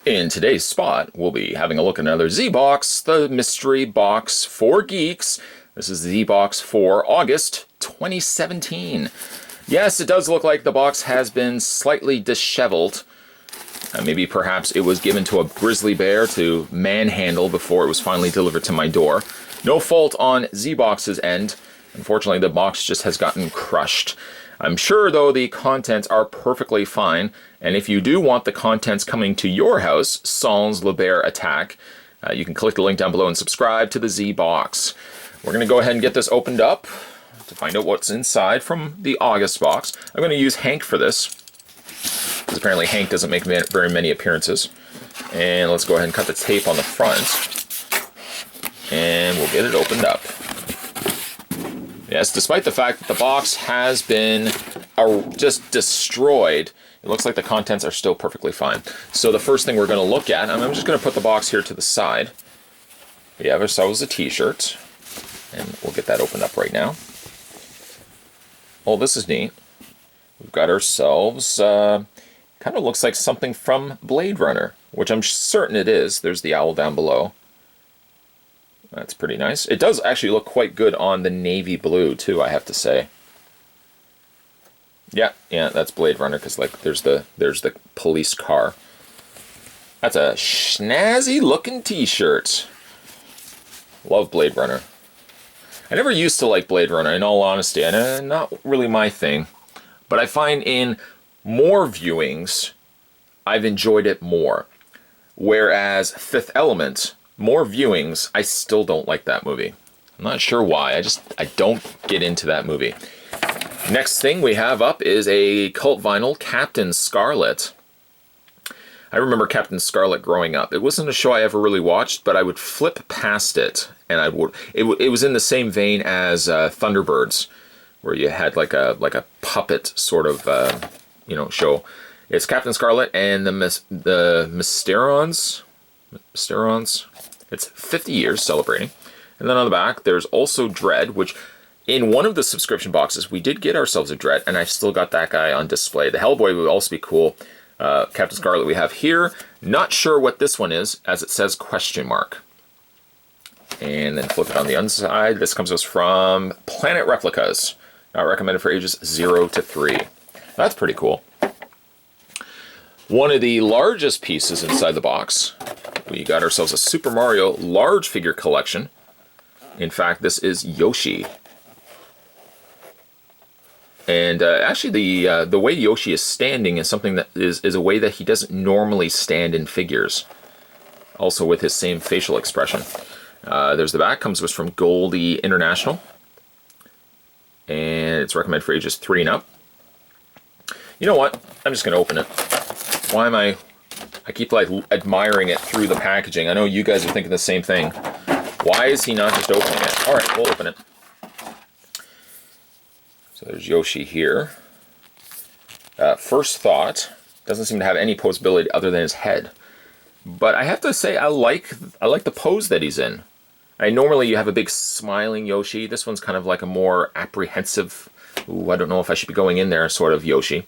In today's spot, we'll be having a look at another Zbox, the mystery box for geeks. This is Zbox for August 2017. Yes, it does look like the box has been slightly disheveled. Maybe perhaps it was given to a grizzly bear to manhandle before it was finally delivered to my door. No fault on Zbox's end. Unfortunately, the box just has gotten crushed. I'm sure, though, the contents are perfectly fine, and if you do want the contents coming to your house, sans le bear attack, you can click the link down below and subscribe to the Z-Box. We're going to go ahead and get this opened up to find out what's inside from the August box. I'm going to use Hank for this, because apparently Hank doesn't make very many appearances. And let's go ahead and cut the tape on the front, and we'll get it opened up. Yes, despite the fact that the box has been just destroyed, it looks like the contents are still perfectly fine. So the first thing we're going to look at, and I'm just going to put the box here to the side. We have ourselves a t-shirt, and we'll get that opened up right now. Oh, this is neat. We've got ourselves, kind of looks like something from Blade Runner, which I'm certain it is. There's the owl down below. That's pretty nice. It does actually look quite good on the navy blue too, I have to say. Yeah, that's Blade Runner, because like there's the police car. That's a snazzy looking t-shirt. Love Blade Runner. I never used to like Blade Runner, in all honesty, and not really my thing. But I find in more viewings, I've enjoyed it more. Whereas Fifth Element, more viewings, I still don't like that movie. I'm not sure why. I don't get into that movie. Next thing we have up is a cult vinyl, Captain Scarlett. I remember Captain Scarlett growing up. It wasn't a show I ever really watched, but I would flip past it, and it was in the same vein as Thunderbirds, where you had like a puppet sort of show. It's Captain Scarlett and the Mysterons. It's 50 years celebrating. And then on the back, there's also Dread, which in one of the subscription boxes, we did get ourselves a Dread, and I've still got that guy on display. The Hellboy would also be cool. Captain Scarlet we have here. Not sure what this one is, as it says question mark. And then flip it on the inside. This comes to us from Planet Replicas. Not recommended for ages 0 to 3. That's pretty cool. One of the largest pieces inside the box, we got ourselves a Super Mario large figure collection. In fact, this is Yoshi. And actually the way Yoshi is standing is something that is a way that he doesn't normally stand in figures. Also with his same facial expression. There's the back, comes to us from Goldie International. And it's recommended for ages 3 and up. You know what? I'm just going to open it. Why am I keep like admiring it through the packaging. I know you guys are thinking the same thing. Why is he not just opening it? All right, we'll open it. So there's Yoshi here. First thought, doesn't seem to have any posability other than his head. But I have to say, I like the pose that he's in. Normally you have a big smiling Yoshi. This one's kind of like a more apprehensive, ooh, I don't know if I should be going in there sort of Yoshi.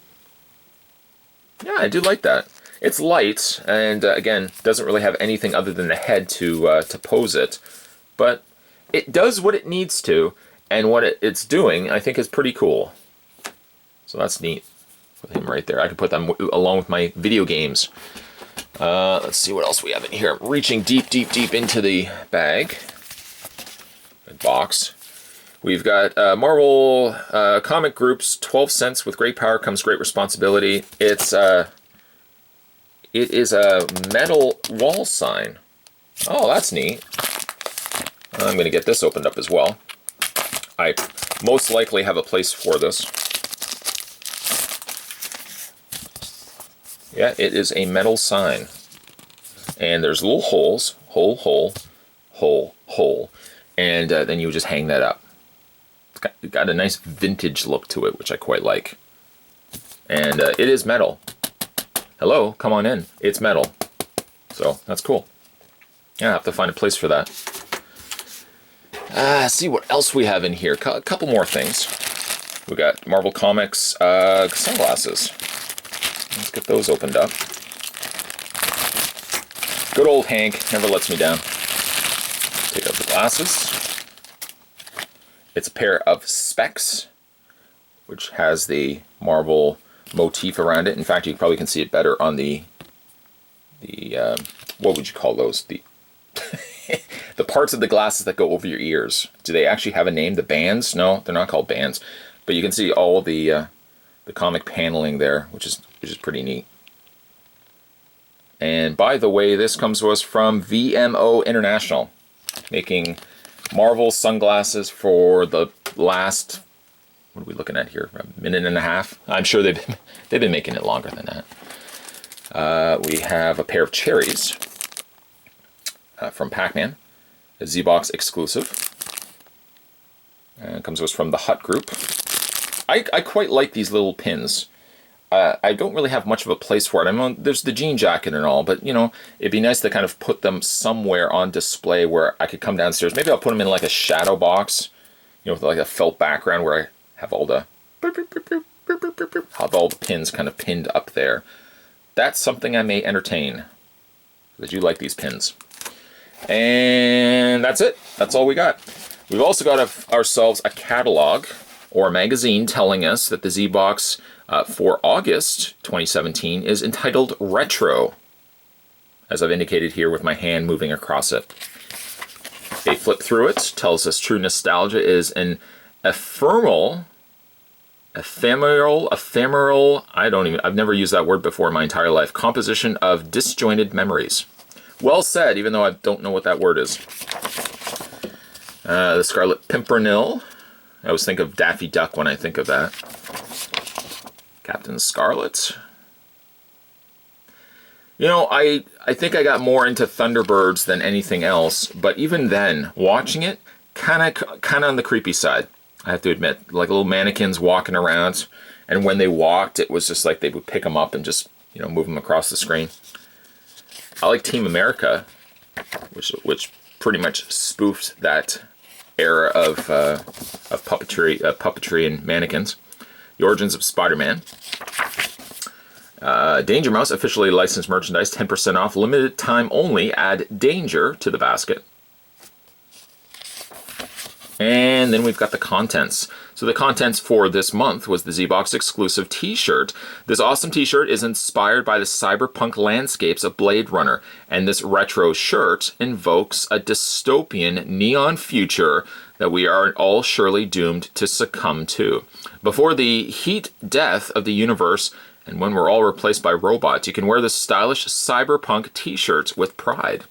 Yeah, I do like that. It's light, and again, doesn't really have anything other than the head to pose it. But it does what it needs to, and what it's doing, I think, is pretty cool. So that's neat. Put him right there. I can put them along with my video games. Let's see what else we have in here. I'm reaching deep, deep, deep into the bag. Box. We've got Marvel comic groups, 12 cents. With great power comes great responsibility. It is a metal wall sign. Oh, that's neat. I'm going to get this opened up as well. I most likely have a place for this. Yeah, it is a metal sign. And there's little holes. Hole, hole, hole, hole. And then you just hang that up. It's got a nice vintage look to it, which I quite like. And it is metal. Hello, come on in. It's metal. So, that's cool. Yeah, I have to find a place for that. See what else we have in here. A couple more things. We got Marvel Comics sunglasses. Let's get those opened up. Good old Hank never lets me down. Take out the glasses. It's a pair of specs, which has the Marvel motif around it. In fact, you probably can see it better on the what would you call those? The the parts of the glasses that go over your ears. Do they actually have a name? The bands? No, they're not called bands. But you can see all the comic paneling there, which is pretty neat. And by the way, this comes to us from VMO International, making Marvel sunglasses for the last, what are we looking at here? A minute and a half. I'm sure they've been making it longer than that. We have a pair of cherries from Pacman, a Zbox exclusive. And it comes to us from the Hut Group. I quite like these little pins. I don't really have much of a place for it. I mean, there's the jean jacket and all, but, you know, it'd be nice to kind of put them somewhere on display where I could come downstairs. Maybe I'll put them in like a shadow box, you know, with like a felt background where I have all the pins kind of pinned up there. That's something I may entertain, because you like these pins. And that's it. That's all we got. We've also got ourselves a catalog or a magazine telling us that the Zbox for August 2017 is entitled Retro, as I've indicated here with my hand moving across it. A flip through it tells us true nostalgia is an ephemeral, I've never used that word before in my entire life, composition of disjointed memories. Well said, even though I don't know what that word is. The Scarlett Pimpernel. I always think of Daffy Duck when I think of that. Captain Scarlett. You know, I think I got more into Thunderbirds than anything else, but even then, watching it, kind of on the creepy side, I have to admit. Like little mannequins walking around, and when they walked, it was just like they would pick them up and just, you know, move them across the screen. I like Team America, which pretty much spoofed that era of puppetry and mannequins. The Origins of Spider-Man. Danger Mouse, officially licensed merchandise, 10% off, limited time only. Add danger to the basket. And then we've got the contents. So the contents for this month was the Zbox exclusive t-shirt. This awesome t-shirt is inspired by the cyberpunk landscapes of Blade Runner, and this retro shirt invokes a dystopian neon future that we are all surely doomed to succumb to. Before the heat death of the universe, and when we're all replaced by robots, you can wear this stylish cyberpunk t-shirt with pride.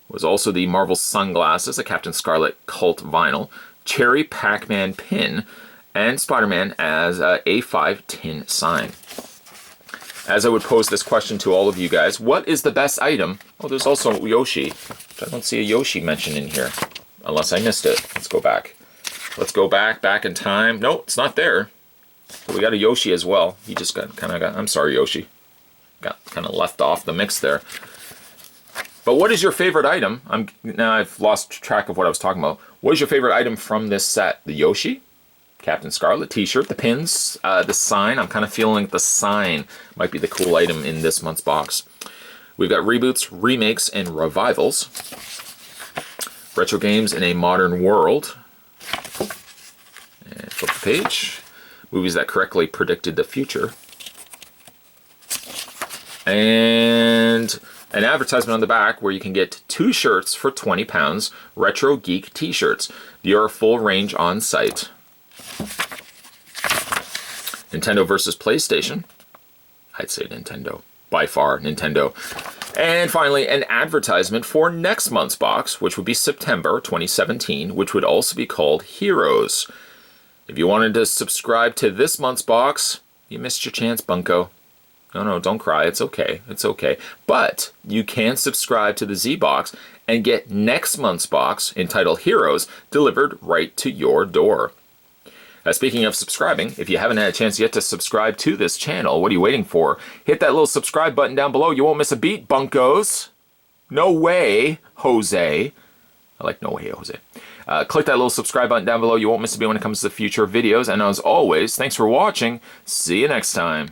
Was also the Marvel sunglasses, a Captain Scarlett cult vinyl, cherry Pacman pin, and Spider-Man as a A5 tin sign. As I would pose this question to all of you guys, what is the best item? Oh, there's also Yoshi. I don't see a Yoshi mentioned in here, unless I missed it. Let's go back. Let's go back in time. No, it's not there. But we got a Yoshi as well. He just got I'm sorry, Yoshi. Got kind of left off the mix there. But what is your favorite item? Now I've lost track of what I was talking about. What is your favorite item from this set? The Yoshi? Captain Scarlett t-shirt, the pins, the sign. I'm kind of feeling the sign might be the cool item in this month's box. We've got reboots, remakes, and revivals. Retro games in a modern world. And flip the page. Movies that correctly predicted the future. And an advertisement on the back where you can get 2 shirts for £20, Retro Geek t-shirts. Your full range on site. Nintendo versus PlayStation. I'd say Nintendo. By far, Nintendo. And finally, an advertisement for next month's box, which would be September 2017, which would also be called Heroes. If you wanted to subscribe to this month's box, you missed your chance, bunko. No, don't cry. It's okay. It's okay. But you can subscribe to the Zbox and get next month's box, entitled Heroes, delivered right to your door. Speaking of subscribing, if you haven't had a chance yet to subscribe to this channel, what are you waiting for? Hit that little subscribe button down below. You won't miss a beat, bunkos. No way, Jose. I like no way, Jose. Click that little subscribe button down below. You won't miss a beat when it comes to future videos. And as always, thanks for watching. See you next time.